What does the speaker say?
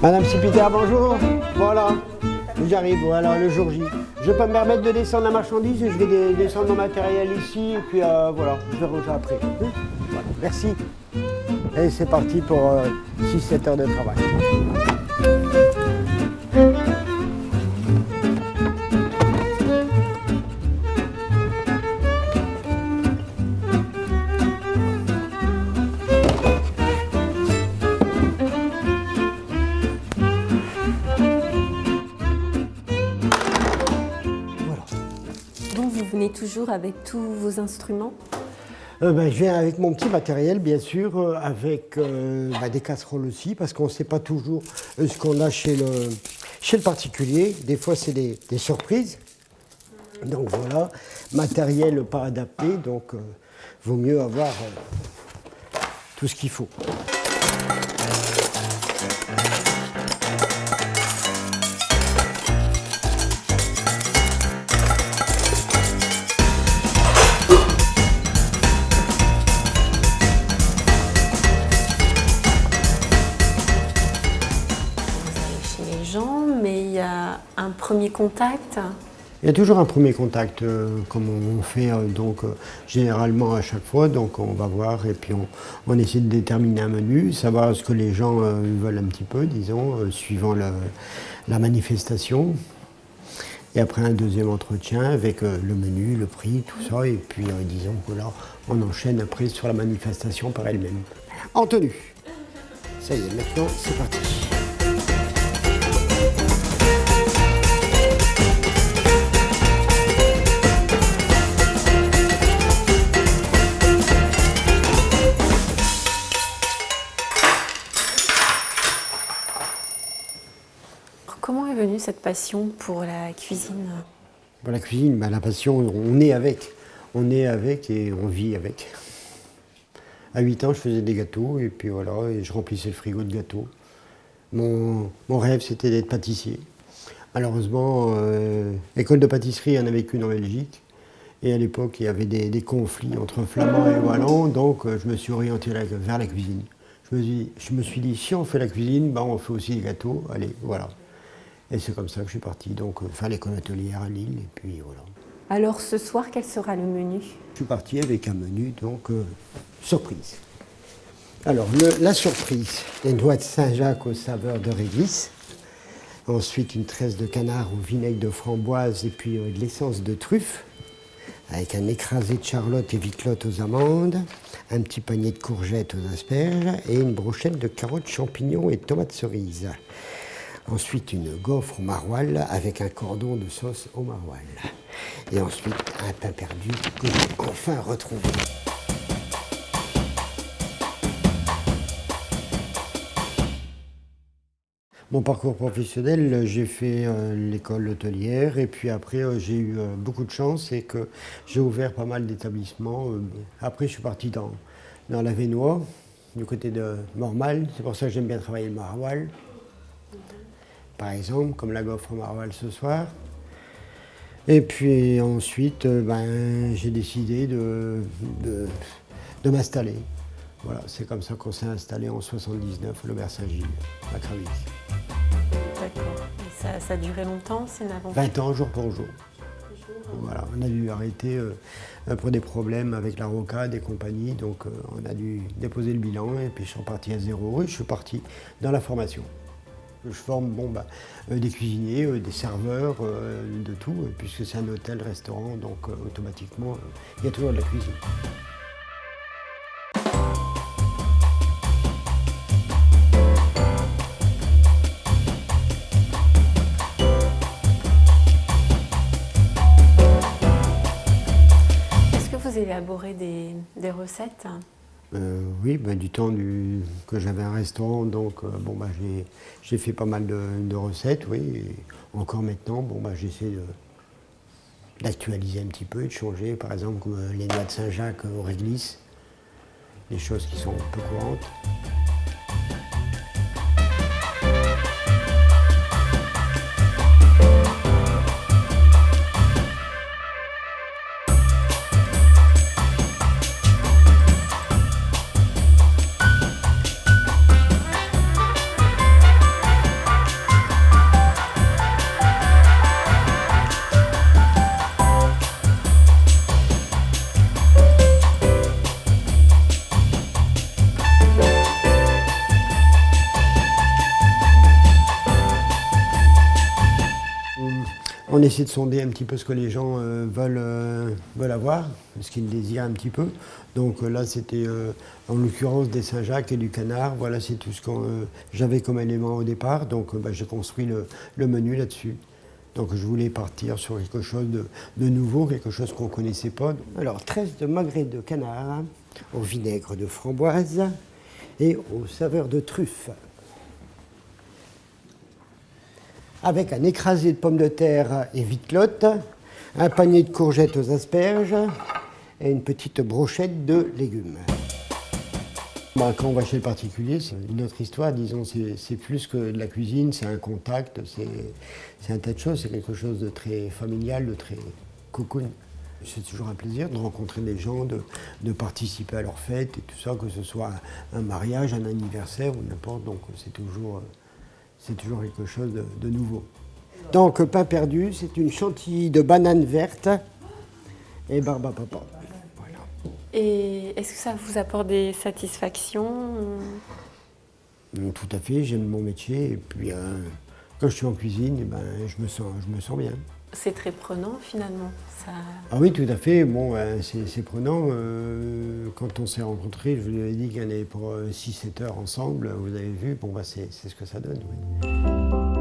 Madame Sipiter, bonjour. Voilà, j'arrive, voilà, le jour J. Je peux me permettre de descendre la marchandise, je vais descendre mon matériel ici, et puis voilà, je vais rejoindre après. Voilà, merci. Et c'est parti pour 6-7 heures de travail. Donc vous venez toujours avec tous vos instruments? Je viens avec mon petit matériel, bien sûr, avec des casseroles aussi, parce qu'on ne sait pas toujours ce qu'on a chez le particulier. Des fois, c'est des surprises. Donc voilà, matériel pas adapté, donc vaut mieux avoir tout ce qu'il faut. Mais il y a un premier contact. Il y a toujours un premier contact, comme on fait généralement à chaque fois. Donc on va voir et puis on essaie de déterminer un menu, savoir ce que les gens veulent un petit peu, disons, suivant la manifestation. Et après un deuxième entretien avec le menu, le prix, tout ça. Et puis disons que là, on enchaîne après sur la manifestation par elle-même. En tenue. Ça y est, maintenant c'est parti. Comment est venue cette passion pour la cuisine? Pour la cuisine, la passion, on est avec. On est avec et on vit avec. À 8 ans, je faisais des gâteaux et puis voilà, et je remplissais le frigo de gâteaux. Mon rêve, c'était d'être pâtissier. Malheureusement, école de pâtisserie, il n'y en avait qu'une en Belgique. Et à l'époque, il y avait des conflits entre flamands et wallons, donc je me suis orienté vers la cuisine. Je me suis dit, si on fait la cuisine, on fait aussi des gâteaux, allez, voilà. Et c'est comme ça que je suis parti, donc faire l'école hôtelière à Lille, et puis voilà. Alors ce soir, quel sera le menu? Je suis parti avec un menu, donc surprise. Alors, la surprise, des noix de Saint-Jacques aux saveurs de réglisse. Ensuite, une tresse de canard au vinaigre de framboise et puis de l'essence de truffe. Avec un écrasé de charlotte et viclotte aux amandes, un petit panier de courgettes aux asperges et une brochette de carottes, champignons et tomates cerises. Ensuite, une gaufre au maroilles avec un cordon de sauce au maroilles. Et ensuite, un pain perdu que j'ai enfin retrouvé. Mon parcours professionnel, j'ai fait l'école hôtelière et puis après j'ai eu beaucoup de chance et que j'ai ouvert pas mal d'établissements. Après, je suis parti dans l'Avesnois, du côté de Mormal. C'est pour ça que j'aime bien travailler le maroilles. Par exemple, comme la gaufre au maroilles ce soir. Et puis ensuite, j'ai décidé de m'installer. Voilà, c'est comme ça qu'on s'est installé en 79 à l'Auberge Saint-Gilles, à Kravitz. D'accord. Et ça a duré longtemps, c'est une aventure? 20 ans, jour pour jour. Voilà, on a dû arrêter pour des problèmes avec la rocade et compagnie, donc on a dû déposer le bilan et puis je suis reparti à zéro et je suis parti dans la formation. Je forme des cuisiniers, des serveurs, de tout, puisque c'est un hôtel-restaurant, donc automatiquement, il y a toujours de la cuisine. Est-ce que vous élaborez des recettes? Oui, du temps que j'avais un restaurant, donc j'ai fait pas mal de recettes, oui. Et encore maintenant, j'essaie d'actualiser un petit peu et de changer, par exemple, comme les noix de Saint-Jacques aux réglisses, des choses qui sont peu courantes. essaie de sonder un petit peu ce que les gens veulent avoir, ce qu'ils désirent un petit peu. Donc là, c'était en l'occurrence des Saint-Jacques et du canard. Voilà, c'est tout ce que j'avais comme élément au départ. Donc j'ai construit le menu là-dessus. Donc je voulais partir sur quelque chose de nouveau, quelque chose qu'on ne connaissait pas. Alors, tresse de magret de canard au vinaigre de framboise et aux saveurs de truffe. Avec un écrasé de pommes de terre et vitelotte, un panier de courgettes aux asperges et une petite brochette de légumes. Quand on va chez le particulier, c'est une autre histoire, disons, c'est plus que de la cuisine, c'est un contact, c'est un tas de choses, c'est quelque chose de très familial, de très cocoon. C'est toujours un plaisir de rencontrer des gens, de participer à leurs fêtes et tout ça, que ce soit un mariage, un anniversaire ou n'importe, donc c'est toujours quelque chose de nouveau. Donc, pain perdu, c'est une chantilly de banane verte et barbe à papa. Voilà. Et est-ce que ça vous apporte des satisfactions? Tout à fait, j'aime mon métier et puis quand je suis en cuisine, je me sens bien. C'est très prenant finalement. Ah oui, tout à fait. Bon, c'est prenant. Quand on s'est rencontrés, je vous avais dit qu'il y en avait pour 6-7 heures ensemble. Vous avez vu, bon, c'est ce que ça donne. Oui.